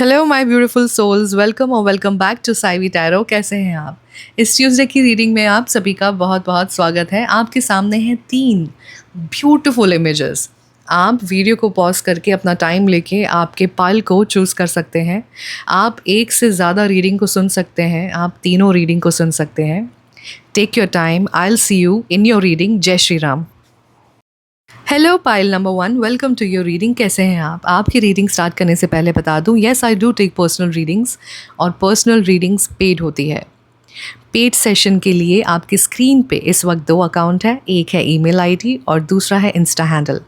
Hello my beautiful souls, welcome और welcome back to Saivi tarot. कैसे हैं आप? इस ट्यूसडे की रीडिंग में आप सभी का बहुत बहुत स्वागत है। आपके सामने हैं 3 ब्यूटीफुल इमेजेस। आप वीडियो को पॉज करके अपना टाइम लेके आपके पाइल को चूज़ कर सकते हैं। आप एक से ज़्यादा रीडिंग को सुन सकते हैं, आप तीनों रीडिंग को सुन सकते हैं। Take your time, I will see you in your reading. Jai Shri Ram. Hello pile number 1, welcome to your reading. कैसे हैं आप? आपकी रीडिंग स्टार्ट करने से पहले बता दूं, yes I do take personal readings और पर्सनल रीडिंग्स पेड होती है। पेड सेशन के लिए आपकी स्क्रीन पे इस वक्त 2 अकाउंट है, एक है ईमेल आईडी और दूसरा है इंस्टा हैंडल।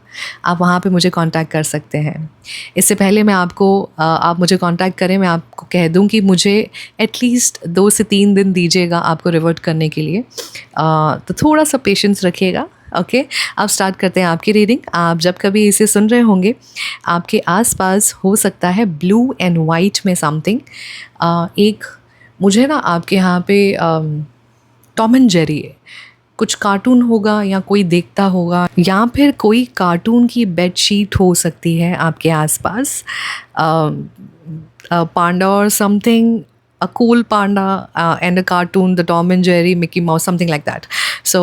आप वहाँ पे मुझे कांटेक्ट कर सकते हैं। इससे पहले मैं आप मुझे कांटेक्ट करें, मैं आपको कह दूं कि मुझे एटलीस्ट 2 से 3 दिन दीजिएगा आपको रिवर्ट करने के लिए। तो थोड़ा सा पेशेंस रखिएगा। ओके, अब स्टार्ट करते हैं आपकी रीडिंग। आप जब कभी इसे सुन रहे होंगे, आपके आसपास हो सकता है ब्लू एंड वाइट में समथिंग। एक मुझे ना आपके यहाँ पे टॉम एंड जेरी है, कुछ कार्टून होगा या कोई देखता होगा, या फिर कोई कार्टून की बेडशीट हो सकती है आपके आसपास। पांडा और something, a cool panda and a cartoon, the Tom and Jerry, Mickey Mouse, something like that. So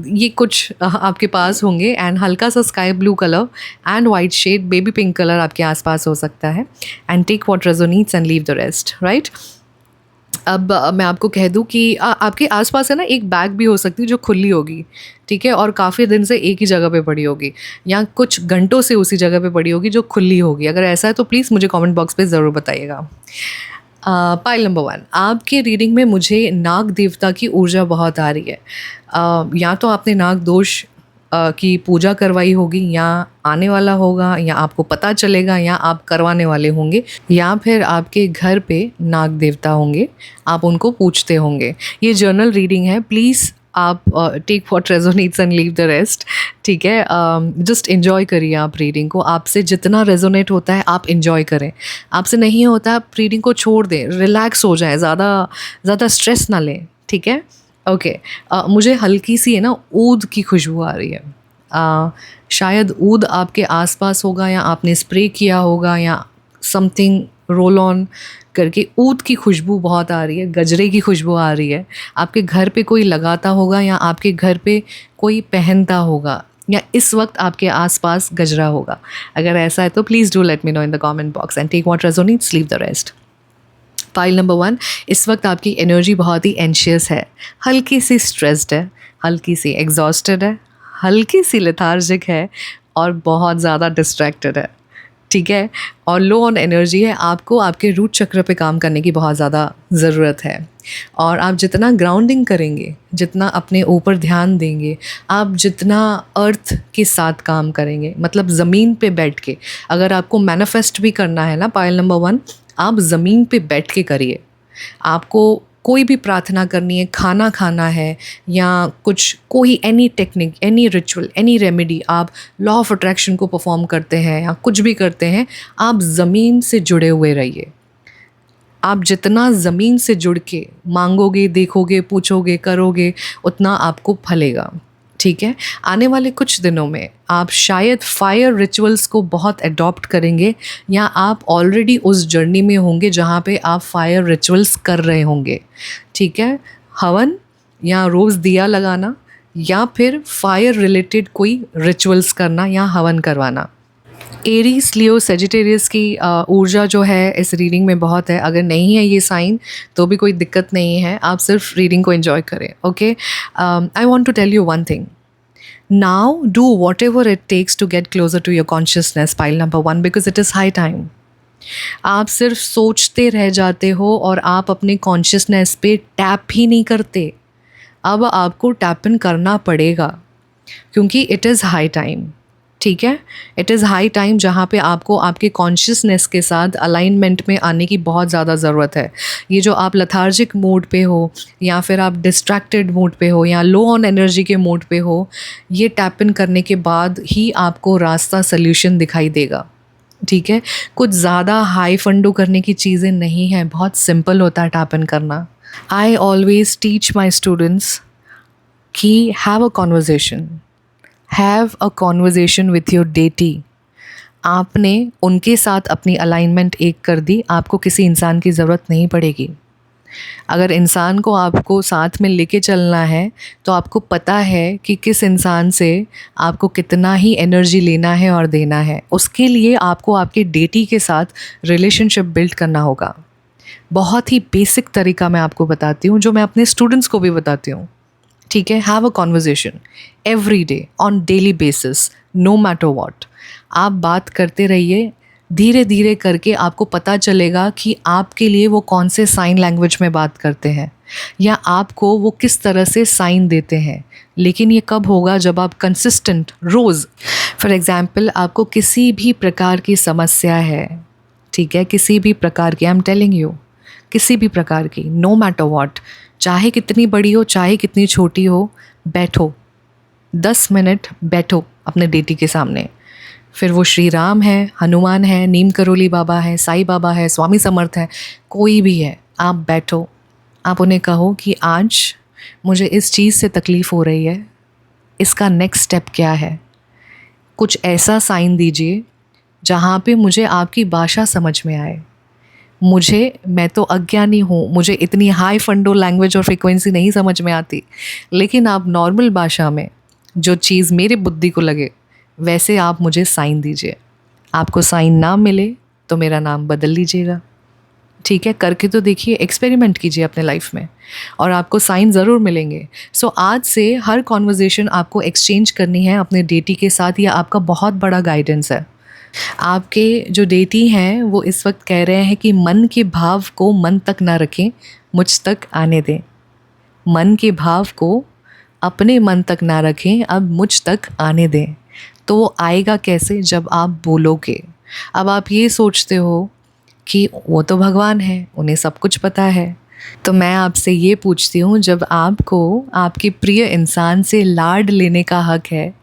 ये कुछ आपके पास होंगे, एंड हल्का सा sky blue colour and white shade baby pink colour आपके आसपास हो सकता है। And take what resonates and leave the rest, right? अब मैं आपको कह दूं कि आपके आसपास है ना, एक बैग भी हो सकती है जो खुली होगी, ठीक है, और काफ़ी दिन से एक ही जगह पे पड़ी होगी, या कुछ घंटों से उसी जगह पे पड़ी होगी जो खुली होगी। अगर ऐसा है तो प्लीज़ मुझे कमेंट बॉक्स पे ज़रूर बताइएगा। पाइल नंबर 1, आपके रीडिंग में मुझे नाग देवता की ऊर्जा बहुत आ रही है। या तो आपने नाग दोष की पूजा करवाई होगी, या आने वाला होगा, या आपको पता चलेगा, या आप करवाने वाले होंगे, या फिर आपके घर पे नाग देवता होंगे, आप उनको पूछते होंगे। ये जर्नल रीडिंग है, प्लीज़ आप take what resonates and leave the rest, ठीक है? जस्ट इन्जॉय करिए आप रीडिंग को। आपसे जितना रेजोनेट होता है आप इन्जॉय करें, आपसे नहीं होता आप रीडिंग को छोड़ दें, रिलैक्स हो जाएं, ज़्यादा स्ट्रेस ना लें, ठीक है? ओके। मुझे हल्की सी है ना ऊद की खुशबू आ रही है। शायद ऊद आपके आसपास होगा, या आपने स्प्रे किया होगा, या समथिंग रोल ऑन करके ऊद की खुशबू बहुत आ रही है, गजरे की खुशबू आ रही है। आपके घर पे कोई लगाता होगा, या आपके घर पे कोई पहनता होगा, या इस वक्त आपके आसपास गजरा होगा। अगर ऐसा है तो please do let me know in the comment box and take what resonates, leave the rest. Pile number 1, इस वक्त आपकी एनर्जी बहुत ही एंशियस है, हल्की सी स्ट्रेस्ड है, हल्की सी एग्जॉस्टेड है, हल्की सी लेथार्जिक है, और बहुत ज़्यादा डिस्ट्रैक्टेड है, ठीक है? और लो ऑन एनर्जी है। आपको आपके रूट चक्र पे काम करने की बहुत ज़्यादा ज़रूरत है। और आप जितना ग्राउंडिंग करेंगे, जितना अपने ऊपर ध्यान देंगे, आप जितना अर्थ के साथ काम करेंगे, मतलब ज़मीन पे बैठ के, अगर आपको मैनिफेस्ट भी करना है ना पाइल नंबर 1, आप ज़मीन पे बैठ के करिए। आपको कोई भी प्रार्थना करनी है, खाना खाना है, या कुछ कोई any technique, any ritual, any remedy, आप लॉ ऑफ अट्रैक्शन को परफॉर्म करते हैं या कुछ भी करते हैं, आप ज़मीन से जुड़े हुए रहिए। आप जितना ज़मीन से जुड़ के मांगोगे, देखोगे, पूछोगे, करोगे, उतना आपको फलेगा, ठीक है? आने वाले कुछ दिनों में आप शायद फायर रिचुअल्स को बहुत अडॉप्ट करेंगे, या आप ऑलरेडी उस जर्नी में होंगे जहाँ पे आप फायर रिचुअल्स कर रहे होंगे, ठीक है? हवन या रोज़ दिया लगाना, या फिर फायर रिलेटेड कोई रिचुअल्स करना या हवन करवाना। एरीज, लियो, सेजिटेरियस की ऊर्जा जो है इस रीडिंग में बहुत है। अगर नहीं है ये साइन तो भी कोई दिक्कत नहीं है, आप सिर्फ रीडिंग को एंजॉय करें। Okay, I want to tell you one thing. Now do whatever it takes to get closer to your consciousness, pile number 1, because it is high time. आप सिर्फ सोचते रह जाते हो और आप अपने कॉन्शियसनेस पे टैप ही नहीं करते। अब आपको टैप इन करना पड़ेगा, क्योंकि इट इज़ हाई टाइम, ठीक है? इट इज़ हाई टाइम जहाँ पे आपको आपके कॉन्शियसनेस के साथ अलाइनमेंट में आने की बहुत ज़्यादा ज़रूरत है। ये जो आप लथार्जिक मोड पे हो, या फिर आप डिस्ट्रैक्टेड मोड पे हो, या लो ऑन एनर्जी के मोड पे हो, ये टैप इन करने के बाद ही आपको रास्ता, सल्यूशन दिखाई देगा, ठीक है? कुछ ज़्यादा हाई फंडो करने की चीज़ें नहीं हैं, बहुत सिंपल होता है टैप इन करना। I always teach my students कि have a conversation with your deity. आपने उनके साथ अपनी अलाइनमेंट एक कर दी, आपको किसी इंसान की ज़रूरत नहीं पड़ेगी। अगर इंसान को आपको साथ में लेके चलना है तो आपको पता है कि किस इंसान से आपको कितना ही एनर्जी लेना है और देना है। उसके लिए आपको आपके डेटी के साथ रिलेशनशिप बिल्ड करना होगा। बहुत ही बेसिक तरीका मैं आपको बताती हूँ, जो मैं अपने स्टूडेंट्स को भी बताती हूँ। ठीक है, have a conversation every day on daily basis, no matter what. आप बात करते रहिए, धीरे धीरे करके आपको पता चलेगा कि आपके लिए वो कौन से साइन लैंग्वेज में बात करते हैं या आपको वो किस तरह से साइन देते हैं। लेकिन ये कब होगा, जब आप कंसिस्टेंट रोज़, फॉर एग्ज़ाम्पल आपको किसी भी प्रकार की समस्या है, ठीक है, किसी भी प्रकार की, आई एम टेलिंग यू, किसी भी प्रकार की, नो मैटर वॉट, चाहे कितनी बड़ी हो चाहे कितनी छोटी हो, बैठो 10 मिनट, बैठो अपने डेटी के सामने। फिर वो श्री राम है, हनुमान है, नीम करोली बाबा है, साईं बाबा है, स्वामी समर्थ है, कोई भी है, आप बैठो। आप उन्हें कहो कि आज मुझे इस चीज़ से तकलीफ़ हो रही है, इसका नेक्स्ट स्टेप क्या है। कुछ ऐसा साइन दीजिए जहाँ पे मुझे आपकी भाषा समझ में आए। मैं तो अज्ञानी हूँ, मुझे इतनी हाई फंडो लैंग्वेज और फ्रीक्वेंसी नहीं समझ में आती, लेकिन आप नॉर्मल भाषा में जो चीज़ मेरे बुद्धि को लगे वैसे आप मुझे साइन दीजिए। आपको साइन ना मिले तो मेरा नाम बदल लीजिएगा। ठीक है, करके तो देखिए, एक्सपेरिमेंट कीजिए अपने लाइफ में और आपको साइन ज़रूर मिलेंगे। सो आज से हर कॉन्वर्जेशन आपको एक्सचेंज करनी है अपने डेटी के साथ। या आपका बहुत बड़ा गाइडेंस है। आपके जो डेटी हैं वो इस वक्त कह रहे हैं कि मन के भाव को मन तक ना रखें, मुझ तक आने दें। मन के भाव को अपने मन तक ना रखें, अब मुझ तक आने दें। तो वो आएगा कैसे, जब आप बोलोगे। अब आप ये सोचते हो कि वो तो भगवान है, उन्हें सब कुछ पता है। तो मैं आपसे ये पूछती हूँ, जब आपको आपके प्रिय इंसान से लाड लेने का हक है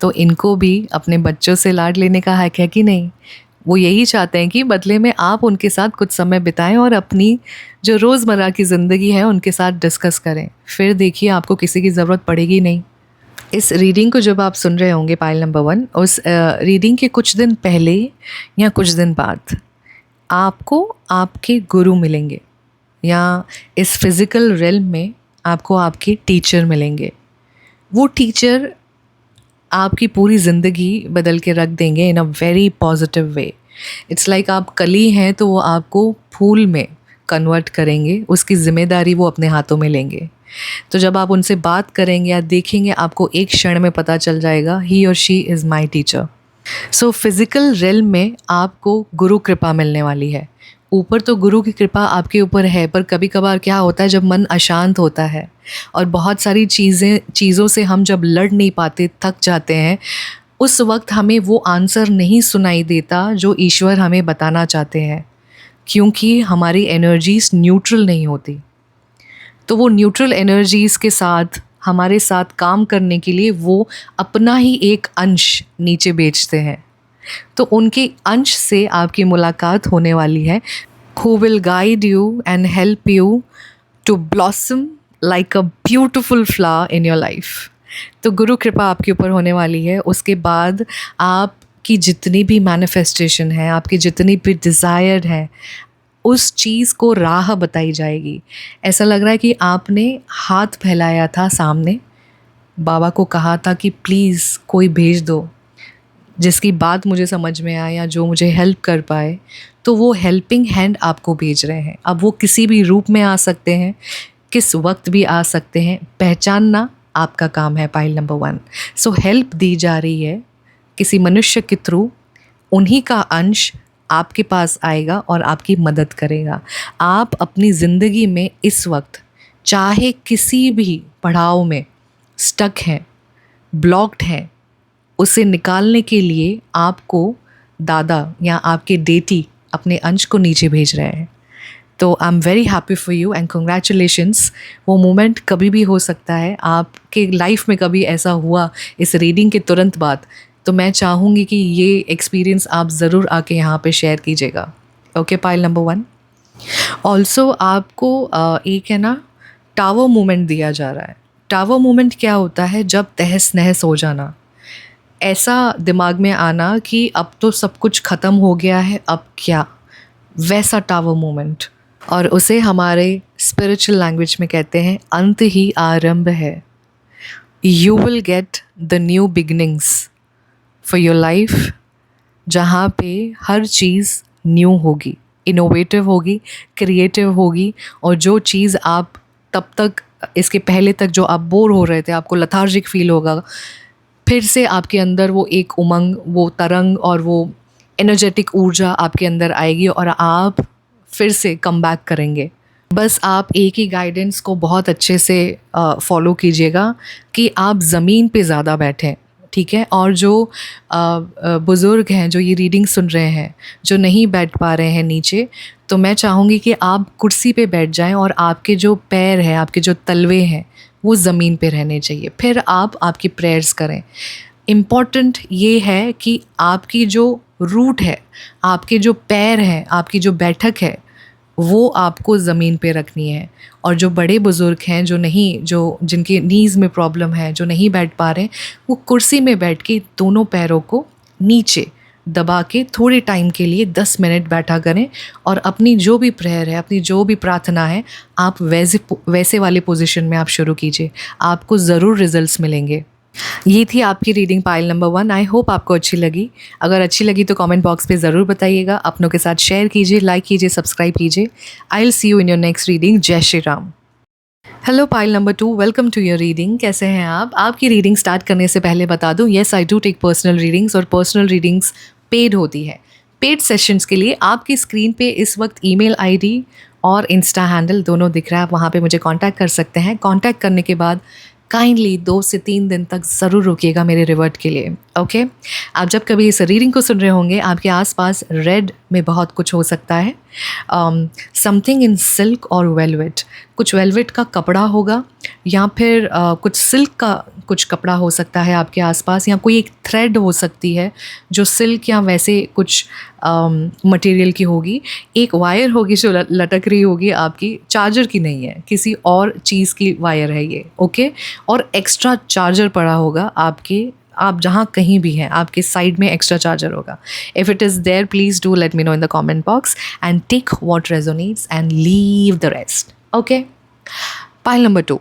तो इनको भी अपने बच्चों से लाड लेने का हक है कि नहीं। वो यही चाहते हैं कि बदले में आप उनके साथ कुछ समय बिताएं और अपनी जो रोज़मर्रा की ज़िंदगी है उनके साथ डिस्कस करें। फिर देखिए, आपको किसी की ज़रूरत पड़ेगी नहीं। इस रीडिंग को जब आप सुन रहे होंगे, पाइल नंबर 1, उस रीडिंग के कुछ दिन पहले या कुछ दिन बाद आपको आपके गुरु मिलेंगे, या इस फिज़िकल रेल्म में आपको आपके टीचर मिलेंगे। वो टीचर आपकी पूरी ज़िंदगी बदल के रख देंगे in a very positive way. It's like आप कली हैं तो वो आपको फूल में कन्वर्ट करेंगे, उसकी ज़िम्मेदारी वो अपने हाथों में लेंगे। तो जब आप उनसे बात करेंगे या देखेंगे, आपको एक क्षण में पता चल जाएगा, ही और she is my teacher. So physical realm में आपको गुरु कृपा मिलने वाली है। ऊपर तो गुरु की कृपा आपके ऊपर है, पर कभी कभार क्या होता है, जब मन अशांत होता है और बहुत सारी चीज़ों से हम जब लड़ नहीं पाते, थक जाते हैं, उस वक्त हमें वो आंसर नहीं सुनाई देता जो ईश्वर हमें बताना चाहते हैं, क्योंकि हमारी एनर्जीज़ न्यूट्रल नहीं होती। तो वो न्यूट्रल एनर्जीज़ के साथ हमारे साथ काम करने के लिए वो अपना ही एक अंश नीचे भेजते हैं। तो उनके अंश से आपकी मुलाकात होने वाली है, who will guide you and help you to blossom like a beautiful flower in your life। तो गुरु कृपा आपके ऊपर होने वाली है। उसके बाद आपकी जितनी भी मैनिफेस्टेशन है, आपकी जितनी भी डिज़ायर है, उस चीज़ को राह बताई जाएगी। ऐसा लग रहा है कि आपने हाथ फैलाया था सामने, बाबा को कहा था कि प्लीज़ कोई भेज दो जिसकी बात मुझे समझ में आए या जो मुझे हेल्प कर पाए। तो वो हेल्पिंग हैंड आपको भेज रहे हैं। अब वो किसी भी रूप में आ सकते हैं, किस वक्त भी आ सकते हैं, पहचानना आपका काम है। Pile number 1। सो हेल्प दी जा रही है किसी मनुष्य के थ्रू, उन्हीं का अंश आपके पास आएगा और आपकी मदद करेगा। आप अपनी ज़िंदगी में इस वक्त चाहे किसी भी पड़ाव में स्टक हैं, ब्लॉक्ड हैं, उसे निकालने के लिए आपको दादा या आपके डेटी अपने अंश को नीचे भेज रहे हैं। तो I am very happy for you and congratulations. वो मोमेंट कभी भी हो सकता है, आपके लाइफ में कभी ऐसा हुआ इस रीडिंग के तुरंत बाद, तो मैं चाहूँगी कि ये एक्सपीरियंस आप ज़रूर आके यहाँ पे शेयर कीजिएगा। Okay, pile number 1। ऑल्सो आपको एक है ना, टावर मोमेंट दिया जा रहा है। टावर मोमेंट क्या होता है, जब तहस नहस हो जाना, ऐसा दिमाग में आना कि अब तो सब कुछ ख़त्म हो गया है, अब क्या, वैसा टावर मोमेंट। और उसे हमारे स्पिरिचुअल लैंग्वेज में कहते हैं अंत ही आरंभ है। You will get the new beginnings for your life, जहाँ पे हर चीज़ न्यू होगी, इनोवेटिव होगी, क्रिएटिव होगी। और जो चीज़ आप तब तक, इसके पहले तक जो आप बोर हो रहे थे, आपको लथार्जिक फील होगा, फिर से आपके अंदर वो एक उमंग, वो तरंग और वो एनर्जेटिक ऊर्जा आपके अंदर आएगी और आप फिर से कम बैक करेंगे। बस आप एक ही गाइडेंस को बहुत अच्छे से फॉलो कीजिएगा कि आप ज़मीन पे ज़्यादा बैठें, ठीक है। और जो बुज़ुर्ग हैं जो ये रीडिंग सुन रहे हैं, जो नहीं बैठ पा रहे हैं नीचे, तो मैं चाहूँगी कि आप कुर्सी पे बैठ जाएं और आपके जो पैर हैं, आपके जो तलवे हैं, वो ज़मीन पे रहने चाहिए। फिर आप आपकी प्रेयर्स करें। इम्पॉर्टेंट ये है कि आपकी जो रूट है, आपके जो पैर हैं, आपकी जो बैठक है, वो आपको ज़मीन पे रखनी है। और जो बड़े बुज़ुर्ग हैं, जो जिनके नीज़ में प्रॉब्लम है, जो नहीं बैठ पा रहे हैं, वो कुर्सी में बैठ के दोनों पैरों को नीचे दबा के थोड़े टाइम के लिए 10 मिनट बैठा करें और अपनी जो भी प्रेयर है, अपनी जो भी प्रार्थना है, आप वैसे वाले पोजीशन में आप शुरू कीजिए। आपको ज़रूर रिजल्ट्स मिलेंगे। ये थी आपकी reading pile number 1। I hope आपको अच्छी लगी। अगर अच्छी लगी तो कमेंट बॉक्स पे ज़रूर बताइएगा, अपनों के साथ शेयर कीजिए, लाइक कीजिए, सब्सक्राइब कीजिए। I will see you in your next reading. Jai Shri Ram. Hello pile number 2, welcome to your reading. कैसे हैं आप? आपकी रीडिंग स्टार्ट करने से पहले बता दूं, yes I do take personal readings, और पर्सनल रीडिंग्स पेड होती है। पेड सेशंस के लिए आपकी स्क्रीन पे इस वक्त ईमेल आईडी और इंस्टा हैंडल दोनों दिख रहा है, आप वहाँ पे मुझे कांटेक्ट कर सकते हैं। कांटेक्ट करने के बाद काइंडली 2 से 3 दिन तक ज़रूर रुकिएगा मेरे रिवर्ट के लिए, ओके। आप जब कभी इस रीडिंग को सुन रहे होंगे, आपके आसपास रेड में बहुत कुछ हो सकता है, समथिंग इन सिल्क और वेलवेट। कुछ वेलवेट का कपड़ा होगा, या फिर कुछ सिल्क का कुछ कपड़ा हो सकता है आपके आसपास, या कोई एक थ्रेड हो सकती है जो सिल्क या वैसे कुछ मटेरियल की होगी। एक वायर होगी जो लटक रही होगी आपकी, चार्जर की नहीं है, किसी और चीज़ की वायर है ये, ओके। और एक्स्ट्रा चार्जर पड़ा होगा आपके, आप जहाँ कहीं भी हैं, आपके साइड में एक्स्ट्रा चार्जर होगा। If it is there, please do let me know in the comment box and take what resonates and leave the rest, okay. Pile number 2,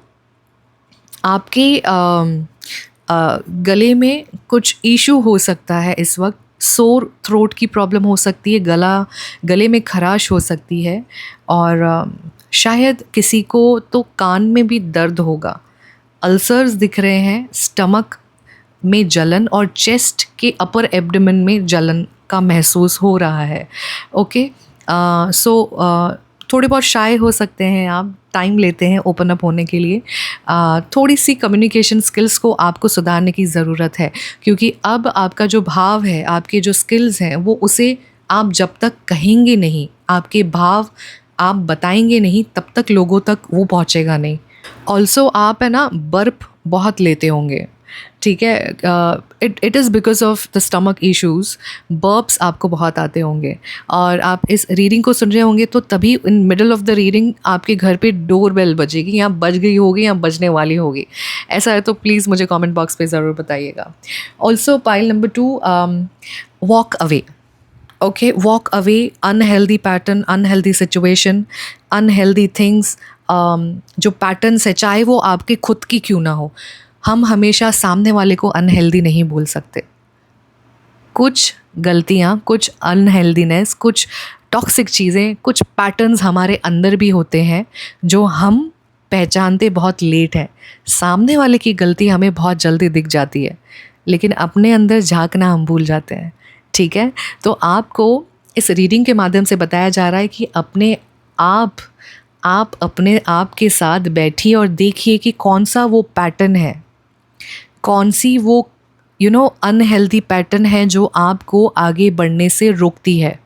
आपके गले में कुछ इशू हो सकता है इस वक्त। सोर थ्रोट की प्रॉब्लम हो सकती है, गले में खराश हो सकती है, और शायद किसी को तो कान में भी दर्द होगा। अल्सर्स दिख रहे हैं, स्टमक में जलन और चेस्ट के अपर एब्डोमेन में जलन का महसूस हो रहा है, ओके। थोड़े बहुत शाय हो सकते हैं आप, टाइम लेते हैं ओपन अप होने के लिए। थोड़ी सी कम्युनिकेशन स्किल्स को आपको सुधारने की ज़रूरत है, क्योंकि अब आपका जो भाव है, आपके जो स्किल्स हैं, वो उसे आप जब तक कहेंगे नहीं, आपके भाव आप बताएंगे नहीं, तब तक लोगों तक वो पहुंचेगा नहीं। ऑल्सो आप है ना, बर्फ बहुत लेते होंगे, ठीक है। It is because of the stomach issues, burps आपको बहुत आते होंगे। और आप इस रीडिंग को सुन रहे होंगे तो तभी in middle of the reading आपके घर पे डोर बेल बजेगी, या बज गई होगी या बजने वाली होगी। ऐसा है तो प्लीज़ मुझे कमेंट बॉक्स पे ज़रूर बताइएगा। Also pile number 2, walk away, okay. Walk away, unhealthy pattern, unhealthy situation, unhealthy things, जो पैटर्न्स है, चाहे वो आपके खुद की क्यों ना हो। हम हमेशा सामने वाले को अनहेल्दी नहीं बोल सकते। कुछ गलतियाँ, कुछ अनहेल्दीनेस, कुछ टॉक्सिक चीज़ें, कुछ पैटर्न्स हमारे अंदर भी होते हैं जो हम पहचानते बहुत लेट हैं। सामने वाले की गलती हमें बहुत जल्दी दिख जाती है, लेकिन अपने अंदर झांकना हम भूल जाते हैं, ठीक है। तो आपको इस रीडिंग के माध्यम से बताया जा रहा है कि आप अपने आप के साथ बैठिए और देखिए कि कौन सा वो पैटर्न है, कौन सी वो अनहेल्दी पैटर्न है जो आपको आगे बढ़ने से रोकती है।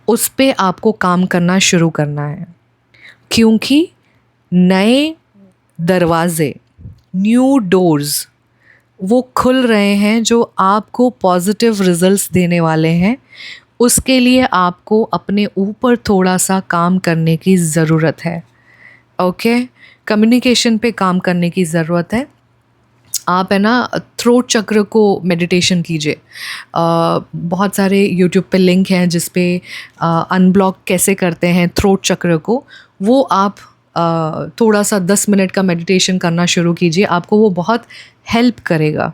उस पे आपको काम करना शुरू करना है, क्योंकि नए दरवाज़े, न्यू डोर्स वो खुल रहे हैं जो आपको पॉजिटिव रिजल्ट्स देने वाले हैं। उसके लिए आपको अपने ऊपर थोड़ा सा काम करने की ज़रूरत है, ओके। कम्युनिकेशन पे काम करने की ज़रूरत है। आप है ना थ्रोट चक्र को मेडिटेशन कीजिए। बहुत सारे यूट्यूब पे लिंक हैं जिस पे अनब्लॉक कैसे करते हैं थ्रोट चक्र को, वो आप थोड़ा सा 10 मिनट का मेडिटेशन करना शुरू कीजिए, आपको वो बहुत हेल्प करेगा।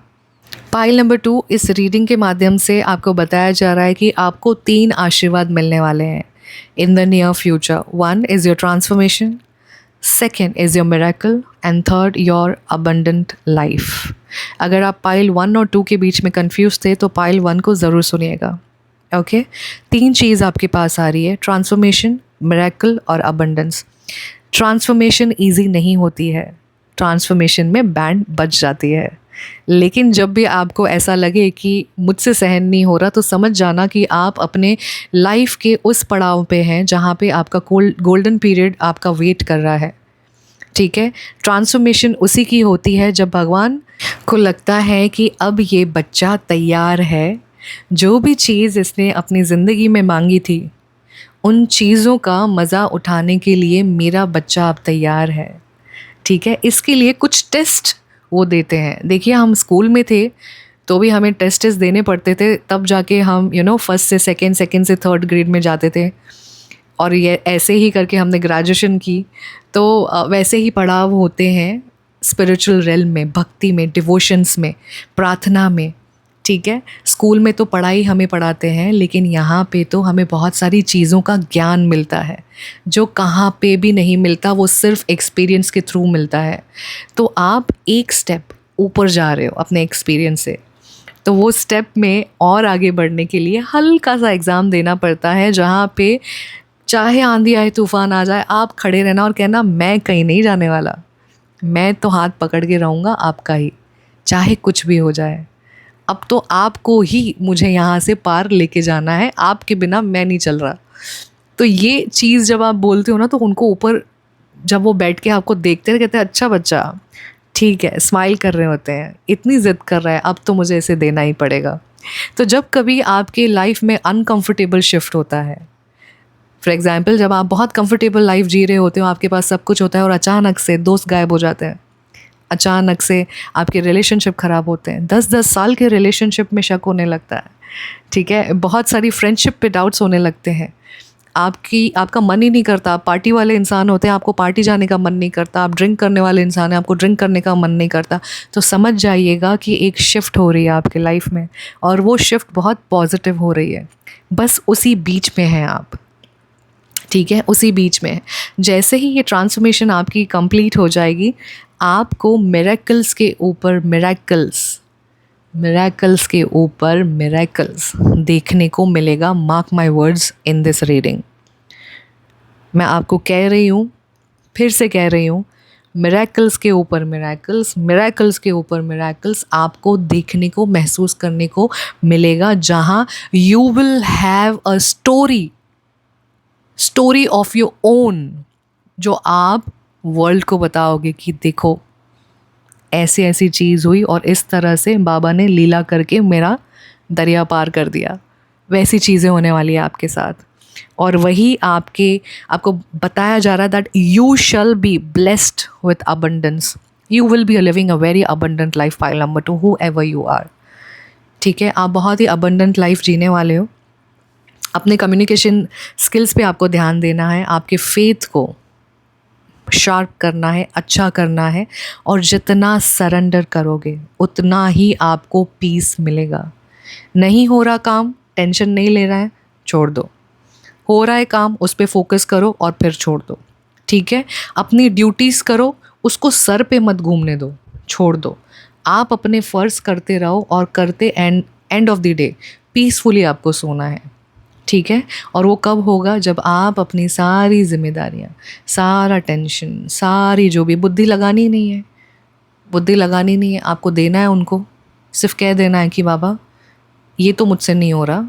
पाइल नंबर 2, इस रीडिंग के माध्यम से आपको बताया जा रहा है कि आपको 3 आशीर्वाद मिलने वाले हैं in the near future. 1 is your transformation, second is your miracle and third your abundant life. अगर आप पाइल 1 और 2 के बीच में कंफ्यूज थे तो पाइल 1 को ज़रूर सुनिएगा। ओके, 3 चीज़ आपके पास आ रही है, ट्रांसफॉर्मेशन, मिरेकल और अबंडेंस। ट्रांसफॉर्मेशन ईजी नहीं होती है, ट्रांसफॉर्मेशन में बैंड बज जाती है, लेकिन जब भी आपको ऐसा लगे कि मुझसे सहन नहीं हो रहा तो समझ जाना कि आप अपने लाइफ के उस पड़ाव पे हैं जहाँ पे आपका गोल्डन पीरियड आपका वेट कर रहा है। ठीक है, ट्रांसफॉर्मेशन उसी की होती है जब भगवान को लगता है कि अब ये बच्चा तैयार है, जो भी चीज़ इसने अपनी ज़िंदगी में मांगी थी उन चीज़ों का मज़ा उठाने के लिए मेरा बच्चा अब तैयार है। ठीक है, इसके लिए कुछ टेस्ट वो देते हैं। देखिए, हम स्कूल में थे तो भी हमें टेस्ट देने पड़ते थे, तब जाके हम फर्स्ट से सेकंड, सेकंड से थर्ड ग्रेड में जाते थे, और ये ऐसे ही करके हमने ग्रेजुएशन की। तो वैसे ही पड़ाव होते हैं स्पिरिचुअल रेल्म में, भक्ति में, डिवोशंस में, प्रार्थना में। ठीक है, स्कूल में तो पढ़ाई हमें पढ़ाते हैं, लेकिन यहाँ पे तो हमें बहुत सारी चीज़ों का ज्ञान मिलता है जो कहाँ पे भी नहीं मिलता, वो सिर्फ एक्सपीरियंस के थ्रू मिलता है। तो आप एक स्टेप ऊपर जा रहे हो अपने एक्सपीरियंस से, तो वो स्टेप में और आगे बढ़ने के लिए हल्का सा एग्ज़ाम देना पड़ता है, जहाँ पे चाहे आंधी आए तूफ़ान आ जाए, आप खड़े रहना और कहना मैं कहीं नहीं जाने वाला, मैं तो हाथ पकड़ के रहूँगा आपका ही, चाहे कुछ भी हो जाए। अब तो आपको ही मुझे यहाँ से पार लेके जाना है, आपके बिना मैं नहीं चल रहा। तो ये चीज़ जब आप बोलते हो ना, तो उनको ऊपर जब वो बैठ के आपको देखते हैं, कहते हैं अच्छा बच्चा, ठीक है, स्माइल कर रहे होते हैं, इतनी ज़िद कर रहा है, अब तो मुझे इसे देना ही पड़ेगा। तो जब कभी आपके लाइफ में अनकंफर्टेबल शिफ्ट होता है, फॉर एग्ज़ाम्पल जब आप बहुत कंफर्टेबल लाइफ जी रहे होते हो, आपके पास सब कुछ होता है और अचानक से दोस्त गायब हो जाते हैं, अचानक से आपके रिलेशनशिप ख़राब होते हैं, 10-10 साल के रिलेशनशिप में शक होने लगता है। ठीक है, बहुत सारी फ्रेंडशिप पे डाउट्स होने लगते हैं, आपका मन ही नहीं करता, आप पार्टी वाले इंसान होते हैं, आपको पार्टी जाने का मन नहीं करता, आप ड्रिंक करने वाले इंसान हैं, आपको ड्रिंक करने का मन नहीं करता, तो समझ जाइएगा कि एक शिफ्ट हो रही है आपके लाइफ में, और वो शिफ्ट बहुत पॉजिटिव हो रही है। बस उसी बीच में हैं आप। ठीक है, उसी बीच में। जैसे ही ये ट्रांसफॉर्मेशन आपकी कंप्लीट हो जाएगी, आपको मिरेकल्स के ऊपर मिरेकल्स के ऊपर मिरेकल्स देखने को मिलेगा। Mark my words in this reading. मैं आपको कह रही हूँ, फिर से कह रही हूँ, मिरेकल्स के ऊपर मिरेकल्स, मिरेकल्स के ऊपर मिरेकल्स आपको देखने को, महसूस करने को मिलेगा, जहाँ you will have a story of your own, जो आप वर्ल्ड को बताओगे कि देखो ऐसी ऐसी चीज़ हुई और इस तरह से बाबा ने लीला करके मेरा दरिया पार कर दिया। वैसी चीज़ें होने वाली है आपके साथ, और वही आपको बताया जा रहा है that you shall be blessed with abundance, you will be living a very abundant life, pile number 2, whoever you are. ठीक है, आप बहुत ही अबंडेंट लाइफ जीने वाले हो। अपने कम्युनिकेशन स्किल्स पे आपको ध्यान देना है, आपके फेथ को शार्प करना है, अच्छा करना है, और जितना सरेंडर करोगे उतना ही आपको पीस मिलेगा। नहीं हो रहा काम, टेंशन नहीं ले रहा है, छोड़ दो। हो रहा है काम, उस पर फोकस करो और फिर छोड़ दो। ठीक है, अपनी ड्यूटीज़ करो, उसको सर पे मत घूमने दो, छोड़ दो। आप अपने फ़र्ज़ करते रहो, और करते end of the day peacefully आपको सोना है। ठीक है, और वो कब होगा, जब आप अपनी सारी जिम्मेदारियाँ, सारा टेंशन, सारी जो भी बुद्धि लगानी नहीं है, आपको देना है उनको, सिर्फ कह देना है कि बाबा ये तो मुझसे नहीं हो रहा,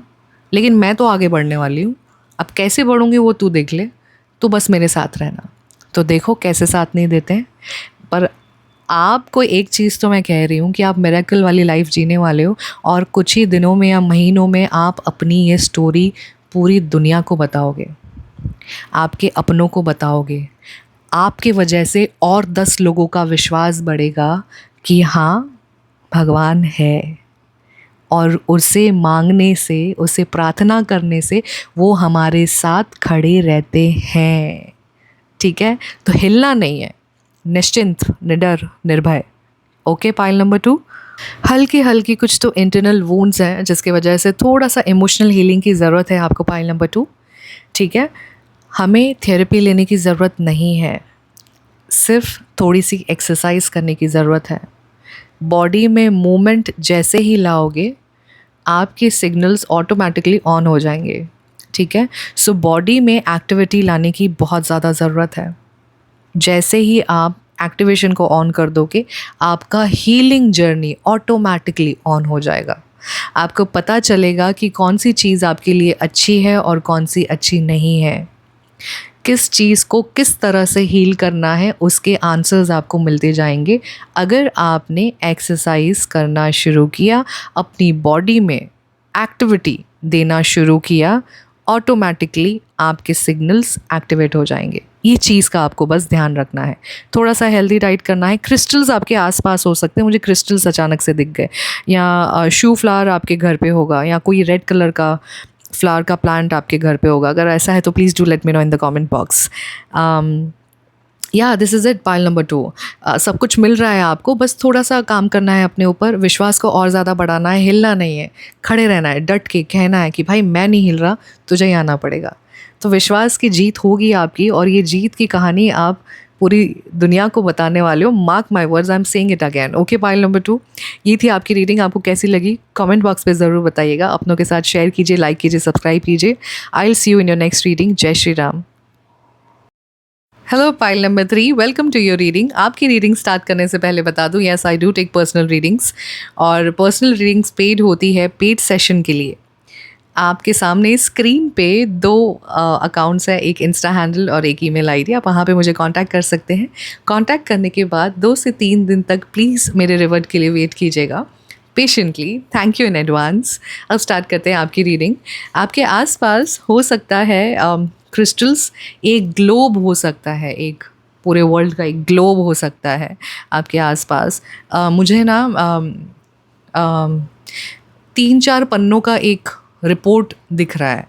लेकिन मैं तो आगे बढ़ने वाली हूँ, अब कैसे बढ़ूँगी वो तू देख ले, तो बस मेरे साथ रहना। तो देखो कैसे साथ नहीं देते हैं, पर आपको एक चीज़ तो मैं कह रही हूँ कि आप मिरेकल वाली लाइफ जीने वाले हो, और कुछ ही दिनों में या महीनों में आप अपनी ये स्टोरी पूरी दुनिया को बताओगे, आपके अपनों को बताओगे। आपके वजह से और 10 लोगों का विश्वास बढ़ेगा कि हाँ, भगवान है, और उसे मांगने से, उसे प्रार्थना करने से वो हमारे साथ खड़े रहते हैं। ठीक है, तो हिलना नहीं है, निश्चिंत, निडर, निर्भय। Okay, pile number 2। हल्की हल्की कुछ तो इंटरनल वूंड्स हैं जिसकी वजह से थोड़ा सा इमोशनल हीलिंग की ज़रूरत है आपको, पाइल नंबर 2। ठीक है, हमें थेरेपी लेने की ज़रूरत नहीं है, सिर्फ थोड़ी सी एक्सरसाइज करने की ज़रूरत है। बॉडी में मूवमेंट जैसे ही लाओगे आपके सिग्नल्स ऑटोमेटिकली ऑन हो जाएंगे। ठीक है, सो बॉडी में एक्टिविटी लाने की बहुत ज़्यादा ज़रूरत है। जैसे ही आप एक्टिवेशन को ऑन कर दोगे आपका हीलिंग जर्नी ऑटोमेटिकली ऑन हो जाएगा। आपको पता चलेगा कि कौन सी चीज़ आपके लिए अच्छी है और कौन सी अच्छी नहीं है, किस चीज़ को किस तरह से हील करना है, उसके आंसर्स आपको मिलते जाएंगे अगर आपने एक्सरसाइज करना शुरू किया, अपनी बॉडी में एक्टिविटी देना शुरू किया, ऑटोमेटिकली आपके सिग्नल्स एक्टिवेट हो जाएंगे। ये चीज़ का आपको बस ध्यान रखना है। थोड़ा सा हेल्दी डाइट करना है। क्रिस्टल्स आपके आसपास हो सकते हैं, मुझे क्रिस्टल्स अचानक से दिख गए, या शू फ्लावर आपके घर पे होगा, या कोई रेड कलर का फ्लावर का प्लांट आपके घर पे होगा। अगर ऐसा है तो please do let me know in the comment box. या this is it, pile number 2। सब कुछ मिल रहा है आपको, बस थोड़ा सा काम करना है अपने ऊपर, विश्वास को और ज़्यादा बढ़ाना है, हिलना नहीं है, खड़े रहना है, डट के कहना है कि भाई मैं नहीं हिल रहा, तुझे ही आना पड़ेगा। तो विश्वास की जीत होगी आपकी, और ये जीत की कहानी आप पूरी दुनिया को बताने वाले हो। Mark my words, I am saying it again. Okay, pile number 2, ये थी आपकी रीडिंग। आपको कैसी लगी कमेंट बॉक्स पे ज़रूर बताइएगा। अपनों के साथ शेयर कीजिए, लाइक कीजिए, सब्सक्राइब कीजिए। I will see you in your next reading. Jai Shri Ram. Hello pile number 3, welcome to your reading. आपकी रीडिंग स्टार्ट करने से पहले बता दूं, yes I do take personal readings, और पर्सनल रीडिंग्स पेड होती है पेड सेशन के लिए। आपके सामने स्क्रीन पे 2 अकाउंट्स है, एक इंस्टा हैंडल और एक ईमेल आईडी। आप वहाँ पे मुझे कांटेक्ट कर सकते हैं। कांटेक्ट करने के बाद 2 से 3 दिन तक प्लीज़ मेरे रिवर्ट के लिए वेट कीजिएगा patiently. Thank you in advance. अब स्टार्ट करते हैं आपकी रीडिंग। आपके आसपास हो सकता है क्रिस्टल्स, एक ग्लोब हो सकता है, एक पूरे वर्ल्ड का एक ग्लोब हो सकता है आपके आसपास। मुझे ना 3-4 पन्नों का एक रिपोर्ट दिख रहा है,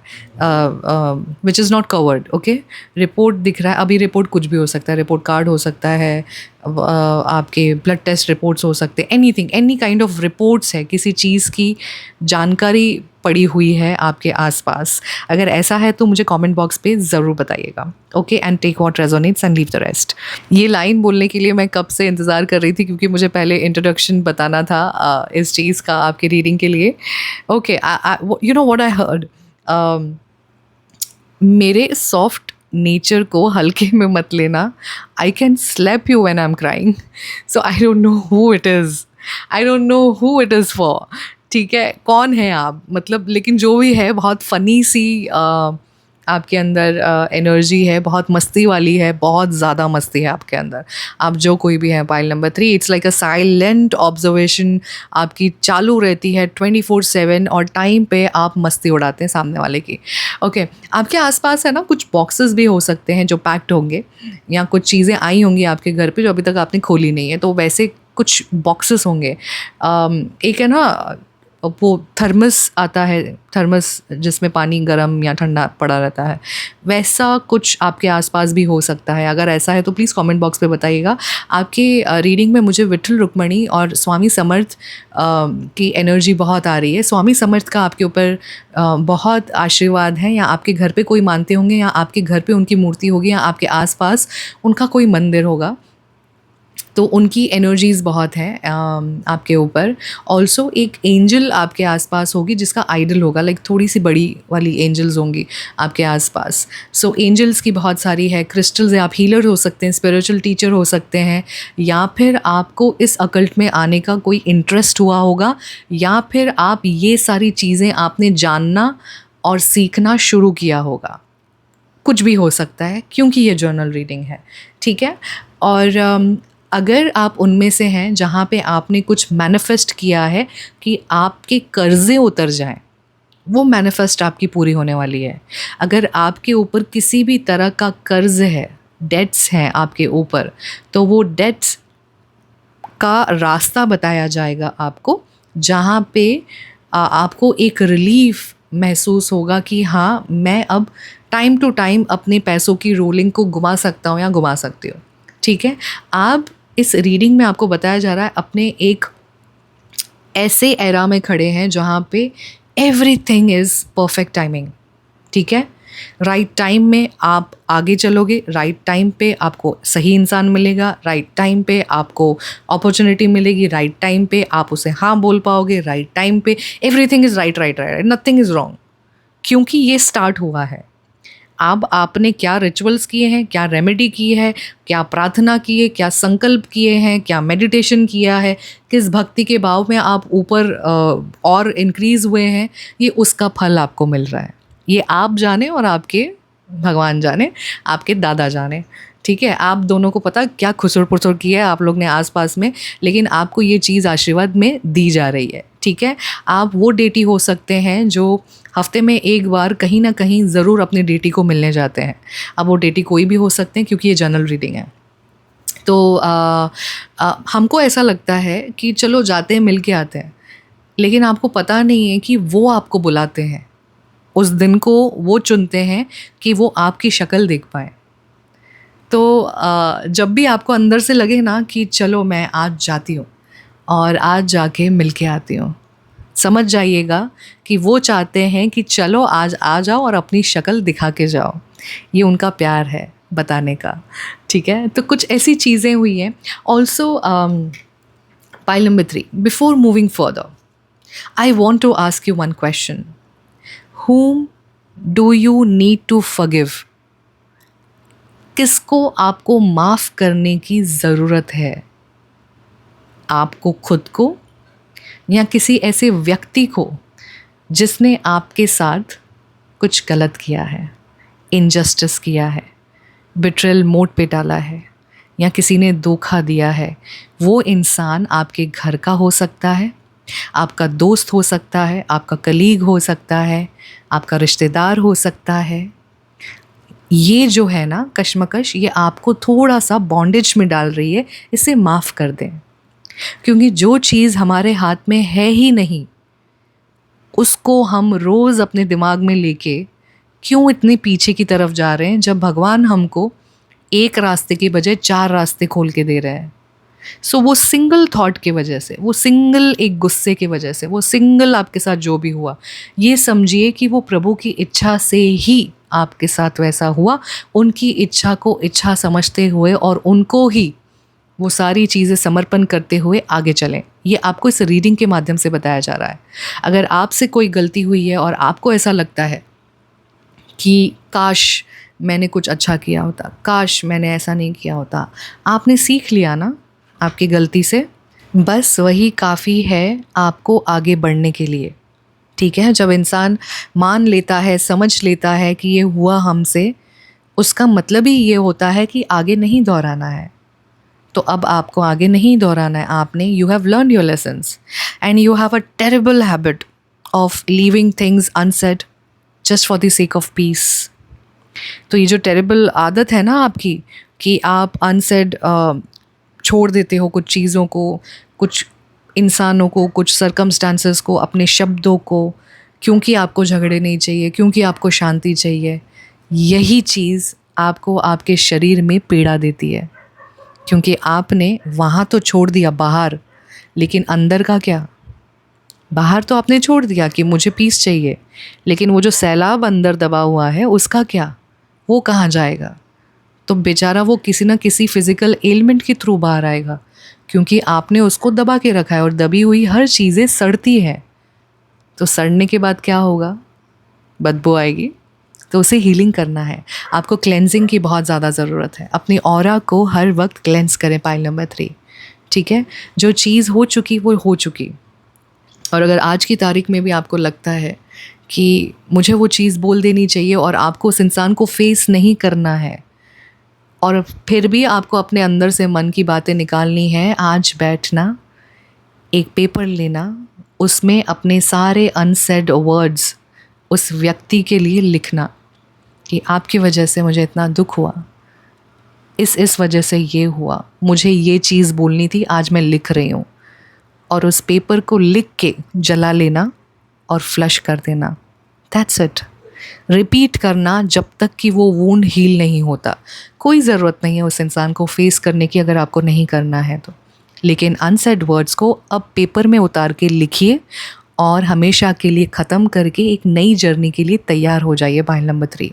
which is not covered. Okay, report दिख रहा है। अभी रिपोर्ट कुछ भी हो सकता है, रिपोर्ट कार्ड हो सकता है, आपके ब्लड टेस्ट रिपोर्ट्स हो सकते हैं, anything, any kind of reports है, किसी चीज़ की जानकारी पड़ी हुई है आपके आसपास। अगर ऐसा है तो मुझे कमेंट बॉक्स पे ज़रूर बताइएगा। Okay, and take what resonates and leave the rest. ये लाइन बोलने के लिए मैं कब से इंतज़ार कर रही थी, क्योंकि मुझे पहले इंट्रोडक्शन बताना था इस चीज़ का आपकी रीडिंग के लिए। Okay, you know what I heard, मेरे सॉफ्ट नेचर को हल्के में मत लेना। I can slap you when I am crying, so I don't know who it is, I don't know who it is for. ठीक है, कौन है आप, मतलब, लेकिन जो भी है, बहुत फ़नी सी आपके अंदर एनर्जी है, बहुत मस्ती वाली है, बहुत ज़्यादा मस्ती है आपके अंदर। आप जो कोई भी हैं, pile number 3, it's like a silent observation आपकी चालू रहती है 24/7, और टाइम पे आप मस्ती उड़ाते हैं सामने वाले की। ओके, आपके आसपास है ना कुछ बॉक्सेस भी हो सकते हैं जो पैक्ड होंगे, या कुछ चीज़ें आई होंगी आपके घर पे जो अभी तक आपने खोली नहीं है, तो वैसे कुछ बॉक्सेस होंगे। एक है ना वो थर्मस आता है, थर्मस जिसमें पानी गर्म या ठंडा पड़ा रहता है, वैसा कुछ आपके आसपास भी हो सकता है। अगर ऐसा है तो प्लीज़ कमेंट बॉक्स पे बताइएगा। आपके रीडिंग में मुझे विठल रुक्मणी और स्वामी समर्थ की एनर्जी बहुत आ रही है। स्वामी समर्थ का आपके ऊपर बहुत आशीर्वाद है, या आपके घर पे कोई मानते होंगे, या आपके घर पे उनकी मूर्ति होगी, या आपके आसपास उनका कोई मंदिर होगा, तो उनकी एनर्जीज़ बहुत हैं आपके ऊपर। ऑल्सो एक एंजल आपके आसपास होगी जिसका आइडल होगा, लाइक थोड़ी सी बड़ी वाली एंजल्स होंगी आपके आसपास। सो एंजल्स की बहुत सारी है, क्रिस्टल्स है, आप हीलर हो सकते हैं, स्पिरिचुअल टीचर हो सकते हैं, या फिर आपको इस अकल्ट में आने का कोई इंटरेस्ट हुआ होगा, या फिर आप ये सारी चीज़ें आपने जानना और सीखना शुरू किया होगा। कुछ भी हो सकता है, क्योंकि ये जर्नल रीडिंग है। ठीक है, और अगर आप उनमें से हैं जहाँ पे आपने कुछ मैनिफेस्ट किया है कि आपके कर्ज़े उतर जाएं, वो मैनिफेस्ट आपकी पूरी होने वाली है। अगर आपके ऊपर किसी भी तरह का कर्ज़ है, डेट्स हैं आपके ऊपर, तो वो डेट्स का रास्ता बताया जाएगा आपको, जहाँ पे आपको एक रिलीफ महसूस होगा कि हाँ, मैं अब टाइम टू टाइम अपने पैसों की रोलिंग को घुमा सकता हूँ या घुमा सकती हूँ। ठीक है, आप इस रीडिंग में आपको बताया जा रहा है अपने एक ऐसे एरा में खड़े हैं जहाँ पे एवरीथिंग इज़ परफेक्ट टाइमिंग। ठीक है, राइट टाइम में आप आगे चलोगे, राइट टाइम पे आपको सही इंसान मिलेगा, राइट टाइम पे आपको अपॉर्चुनिटी मिलेगी, राइट टाइम पे आप उसे हाँ बोल पाओगे, राइट टाइम पे everything is right right right, nothing is wrong, क्योंकि ये स्टार्ट हुआ है। अब आपने क्या रिचुअल्स किए हैं, क्या रेमेडी की है, क्या प्रार्थना की है, क्या संकल्प किए हैं, क्या मेडिटेशन किया है, किस भक्ति के भाव में आप ऊपर और इंक्रीज़ हुए हैं, ये उसका फल आपको मिल रहा है। ये आप जाने और आपके भगवान जाने, आपके दादा जाने। ठीक है, आप दोनों को पता क्या खुसुर पुसुर किया है आप लोग ने आसपास में, लेकिन आपको ये चीज़ आशीर्वाद में दी जा रही है। ठीक है, आप वो डेटी हो सकते हैं जो हफ्ते में एक बार कहीं ना कहीं ज़रूर अपनी डेटी को मिलने जाते हैं। अब वो डेटी कोई भी हो सकते हैं, क्योंकि ये जनरल रीडिंग है। तो हमको ऐसा लगता है कि चलो जाते हैं, मिल के आते हैं, लेकिन आपको पता नहीं है कि वो आपको बुलाते हैं, उस दिन को वो चुनते हैं कि वो आपकी शक्ल देख पाएँ। तो जब भी आपको अंदर से लगे ना कि चलो मैं आज जाती हूँ और आज जाके मिल के आती हूँ, समझ जाइएगा कि वो चाहते हैं कि चलो आज आ जाओ और अपनी शक्ल दिखा के जाओ। ये उनका प्यार है बताने का। ठीक है, तो कुछ ऐसी चीज़ें हुई हैं। Also pile number 3, before moving further I want to ask you one question. whom do you need to forgive? किसको आपको माफ़ करने की ज़रूरत है? आपको खुद को, या किसी ऐसे व्यक्ति को जिसने आपके साथ कुछ गलत किया है, इनजस्टिस किया है, बिट्रेयल मोड पे डाला है, या किसी ने धोखा दिया है? वो इंसान आपके घर का हो सकता है, आपका दोस्त हो सकता है, आपका कलीग हो सकता है, आपका रिश्तेदार हो सकता है। ये जो है ना कश्मकश, ये आपको थोड़ा सा बॉन्डेज में डाल रही है, इसे माफ़ कर दें। क्योंकि जो चीज़ हमारे हाथ में है ही नहीं, उसको हम रोज़ अपने दिमाग में लेके क्यों इतने पीछे की तरफ जा रहे हैं, जब भगवान हमको एक रास्ते की बजाय 4 रास्ते खोल के दे रहे हैं। सो वो सिंगल थॉट की वजह से, वो सिंगल एक गुस्से की वजह से, वो सिंगल आपके साथ जो भी हुआ, ये समझिए कि वो प्रभु की इच्छा से ही आपके साथ वैसा हुआ। उनकी इच्छा को इच्छा समझते हुए और उनको ही वो सारी चीज़ें समर्पण करते हुए आगे चलें। ये आपको इस रीडिंग के माध्यम से बताया जा रहा है। अगर आपसे कोई गलती हुई है और आपको ऐसा लगता है कि काश मैंने कुछ अच्छा किया होता, काश मैंने ऐसा नहीं किया होता, आपने सीख लिया ना आपकी गलती से, बस वही काफ़ी है आपको आगे बढ़ने के लिए। ठीक है, जब इंसान मान लेता है, समझ लेता है कि ये हुआ हमसे, उसका मतलब ही ये होता है कि आगे नहीं दोहराना है। तो अब आपको आगे नहीं दोहराना है, आपने you have learn your lessons and you have a terrible habit of leaving things unsaid just for the sake of peace. तो ये जो टेरिबल आदत है ना आपकी, कि आप अनसेड छोड़ देते हो कुछ चीज़ों को, कुछ इंसानों को, कुछ सर्कमस्टांसेस को, अपने शब्दों को, क्योंकि आपको झगड़े नहीं चाहिए, क्योंकि आपको शांति चाहिए। यही चीज़ आपको आपके शरीर में पीड़ा देती है, क्योंकि आपने वहाँ तो छोड़ दिया बाहर, लेकिन अंदर का क्या? बाहर तो आपने छोड़ दिया कि मुझे पीस चाहिए, लेकिन वो जो सैलाब अंदर दबा हुआ है उसका क्या? वो कहाँ जाएगा? तो बेचारा वो किसी ना किसी फिज़िकल एलिमेंट के थ्रू बाहर आएगा, क्योंकि आपने उसको दबा के रखा है, और दबी हुई हर चीज़ें सड़ती हैं। तो सड़ने के बाद क्या होगा? बदबू आएगी। तो उसे हीलिंग करना है, आपको क्लेंजिंग की बहुत ज़्यादा ज़रूरत है। अपनी ऑरा को हर वक्त क्लेंस करें, पाइल नंबर 3। ठीक है, जो चीज़ हो चुकी वो हो चुकी। और अगर आज की तारीख में भी आपको लगता है कि मुझे वो चीज़ बोल देनी चाहिए और आपको उस इंसान को फेस नहीं करना है, और फिर भी आपको अपने अंदर से मन की बातें निकालनी है, आज बैठना, एक पेपर लेना, उसमें अपने सारे अनसेड वर्ड्स उस व्यक्ति के लिए लिखना कि आपकी वजह से मुझे इतना दुख हुआ, इस वजह से ये हुआ, मुझे ये चीज़ बोलनी थी, आज मैं लिख रही हूँ। और उस पेपर को लिख के जला लेना और फ्लश कर देना। That's it. रिपीट करना जब तक कि वो वूंड हील नहीं होता। कोई ज़रूरत नहीं है उस इंसान को फेस करने की अगर आपको नहीं करना है तो। लेकिन अनसेड वर्ड्स को अब पेपर में उतार के लिखिए और हमेशा के लिए ख़त्म करके एक नई जर्नी के लिए तैयार हो जाइए। Point number 3,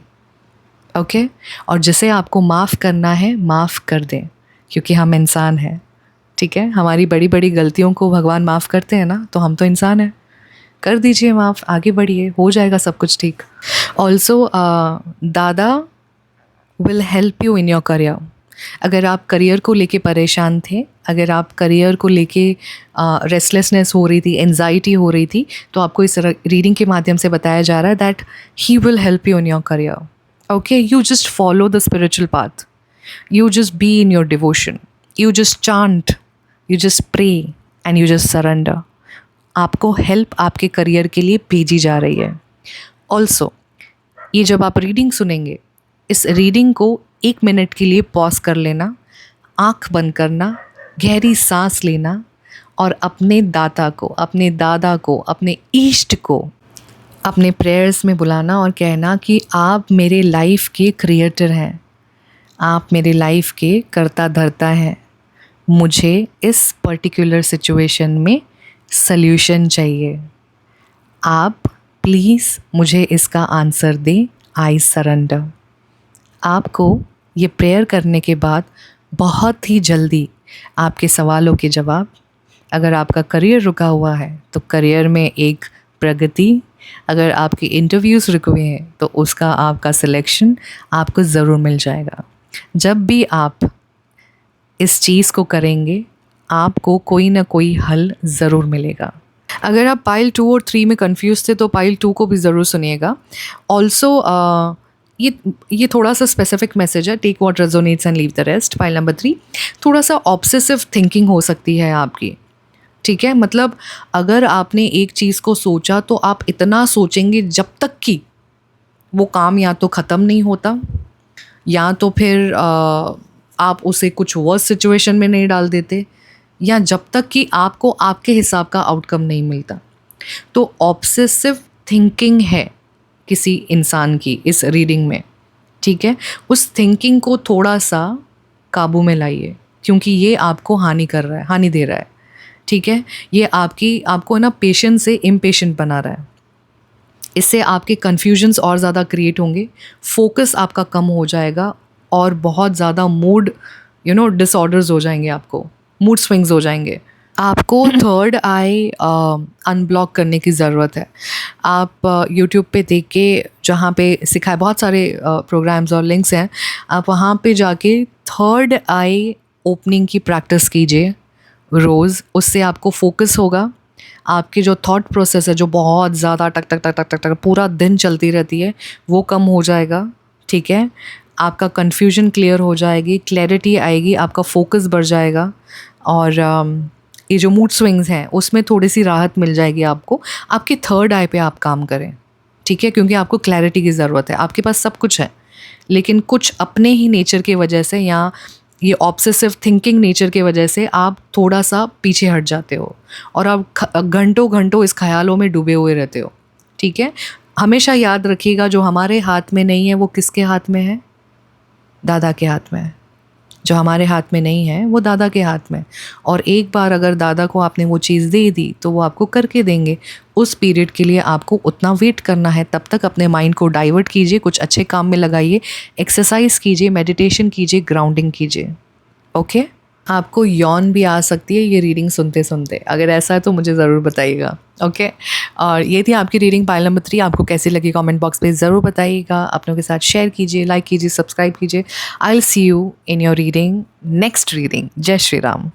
okay. और जिसे आपको माफ़ करना है माफ़ कर दें, क्योंकि हम इंसान हैं, ठीक है। हमारी बड़ी बड़ी गलतियों को भगवान माफ़ करते हैं ना, तो हम तो इंसान हैं। कर दीजिए माफ़, आगे बढ़िए, हो जाएगा सब कुछ ठीक। ऑल्सो दादा will help you in your career. अगर आप करियर को लेके परेशान थे, अगर आप करियर को लेके रेस्टलेसनेस हो रही थी, एंजाइटी हो रही थी, तो आपको इस रीडिंग के माध्यम से बताया जा रहा है that he will help you in your career. Okay, you just follow the spiritual path, you just be in your devotion, you just chant, you just pray and you just surrender. आपको help आपके career के लिए भेजी जा रही है। Also ये जब आप रीडिंग सुनेंगे, इस रीडिंग को 1 मिनट के लिए पॉज कर लेना, आँख बंद करना, गहरी सांस लेना और अपने दाता को, अपने दादा को, अपने इष्ट को अपने प्रेयर्स में बुलाना और कहना कि आप मेरे लाइफ के क्रिएटर हैं, आप मेरे लाइफ के कर्ता धर्ता हैं, मुझे इस पर्टिकुलर सिचुएशन में सल्यूशन चाहिए, आप प्लीज़ मुझे इसका आंसर दें, आई सरेंडर। आपको ये प्रेयर करने के बाद बहुत ही जल्दी आपके सवालों के जवाब, अगर आपका करियर रुका हुआ है तो करियर में एक प्रगति, अगर आपके इंटरव्यूज़ रुके हुए हैं तो उसका आपका सिलेक्शन आपको ज़रूर मिल जाएगा। जब भी आप इस चीज़ को करेंगे आपको कोई ना कोई हल ज़रूर मिलेगा। अगर आप पाइल 2 और 3 में कंफ्यूज थे तो पाइल 2 को भी ज़रूर सुनिएगा। ऑल्सो ये थोड़ा सा स्पेसिफिक मैसेज है, take what resonates and leave the rest. Pile number 3 थोड़ा सा ऑब्सेसिव थिंकिंग हो सकती है आपकी, ठीक है। मतलब अगर आपने एक चीज़ को सोचा तो आप इतना सोचेंगे जब तक कि वो काम या तो ख़त्म नहीं होता या तो फिर आप उसे कुछ वर्स सिचुएशन में नहीं डाल देते, या जब तक कि आपको आपके हिसाब का आउटकम नहीं मिलता। तो ऑब्सेसिव थिंकिंग है किसी इंसान की इस रीडिंग में, ठीक है। उस थिंकिंग को थोड़ा सा काबू में लाइए, क्योंकि ये आपको हानि कर रहा है, हानि दे रहा है, ठीक है। ये आपको ना पेशेंट से इम्पेशेंट बना रहा है। इससे आपके कन्फ्यूजन्स और ज़्यादा क्रिएट होंगे, फोकस आपका कम हो जाएगा और बहुत ज़्यादा मूड डिसऑर्डर्स हो जाएंगे, आपको मूड स्विंग्स हो जाएंगे। आपको थर्ड आई अनब्लॉक करने की ज़रूरत है। आप यूट्यूब पे देख के, जहाँ पे सिखाए बहुत सारे प्रोग्राम्स और लिंक्स हैं, आप वहाँ पे जाके थर्ड आई ओपनिंग की प्रैक्टिस कीजिए रोज़। उससे आपको फोकस होगा, आपकी जो थॉट प्रोसेस है जो बहुत ज़्यादा टक टक टक टक टक टक पूरा दिन चलती रहती है वो कम हो जाएगा, ठीक है। आपका कन्फ्यूजन क्लियर हो जाएगी, क्लैरिटी आएगी, आपका फोकस बढ़ जाएगा और ये जो मूड स्विंग्स हैं उसमें थोड़ी सी राहत मिल जाएगी आपको। आपके थर्ड आई पे आप काम करें, ठीक है, क्योंकि आपको क्लैरिटी की ज़रूरत है। आपके पास सब कुछ है, लेकिन कुछ अपने ही नेचर की वजह से या ये ऑब्सेसिव थिंकिंग नेचर की वजह से आप थोड़ा सा पीछे हट जाते हो और आप घंटों घंटों इस ख्यालों में डूबे हुए रहते हो, ठीक है। हमेशा याद रखिएगा, जो हमारे हाथ में नहीं है वो किसके हाथ में है? दादा के हाथ में है। जो हमारे हाथ में नहीं है वो दादा के हाथ में। और एक बार अगर दादा को आपने वो चीज़ दे दी तो वो आपको करके देंगे। उस पीरियड के लिए आपको उतना वेट करना है, तब तक अपने माइंड को डाइवर्ट कीजिए, कुछ अच्छे काम में लगाइए, एक्सरसाइज कीजिए, मेडिटेशन कीजिए, ग्राउंडिंग कीजिए, ओके। आपको यौन भी आ सकती है ये रीडिंग सुनते सुनते, अगर ऐसा है तो मुझे ज़रूर बताइएगा, ओके। और ये थी आपकी रीडिंग पाइल नंबर 3। आपको कैसी लगी कमेंट बॉक्स पे ज़रूर बताइएगा, अपनों के साथ शेयर कीजिए, लाइक कीजिए, सब्सक्राइब कीजिए। I will see you in your reading, next reading. Jai Shri Ram.